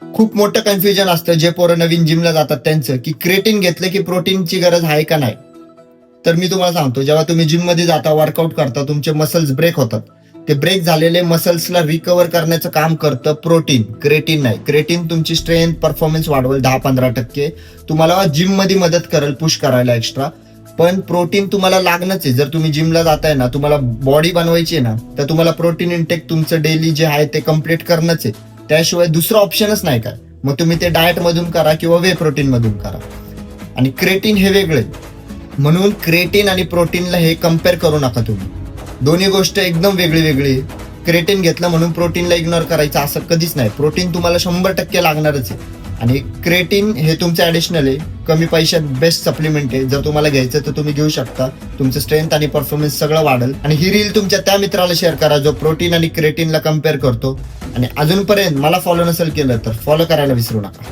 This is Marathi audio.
खूप मोठं कन्फ्युजन असतं जे पोरं नवीन जिमला जातात त्यांचं, की क्रेटिन घेतलं की प्रोटीनची गरज आहे का नाही. तर मी तुम्हाला सांगतो, जेव्हा तुम्ही जिम मध्ये जाता, वर्कआउट करता, तुमचे मसल्स ब्रेक होतात. ते ब्रेक झालेले मसल्सला रिकव्हर करण्याचं काम करतं प्रोटीन, क्रेटिन नाही. क्रेटिन तुमची स्ट्रेंथ परफॉर्मन्स वाढवेल 10-15%, तुम्हाला जिम मध्ये मदत करेल पुश करायला एक्स्ट्रा. पण प्रोटीन तुम्हाला लागणंच आहे. जर तुम्ही जिमला जाताय ना, तुम्हाला बॉडी बनवायची आहे ना, तर तुम्हाला प्रोटीन इंटेक तुमचं डेली जे आहे ते कम्प्लीट करणंच आहे. त्याशिवाय दुसरा ऑप्शनच नाही काय. मग तुम्ही ते डाएट मधून करा किंवा वे प्रोटीन मधून करा. आणि क्रेटिन हे वेगळे, म्हणून क्रेटिन आणि प्रोटीनला हे कम्पेअर करू नका तुम्ही. दोन्ही गोष्ट एकदम वेगळी वेगळी. क्रेटिन घेतलं म्हणून प्रोटीनला इग्नोर करायचं असं कधीच नाही. प्रोटीन तुम्हाला 100% लागणारच आहे. आणि क्रेटिन हे तुमचं ऍडिशनल आहे, कमी पैशात बेस्ट सप्लिमेंट आहे. जर तुम्हाला घ्यायचं तर तुम्ही घेऊ शकता. तुमचं स्ट्रेंथ आणि परफॉर्मन्स सगळं वाढेल. आणि ही रील तुमच्या त्या मित्राला शेअर करा जो प्रोटीन आणि क्रेटिनला कम्पेअर करतो. आणि अजूनपर्यंत मला फॉलो नसेल केलं तर फॉलो करायला विसरू नका.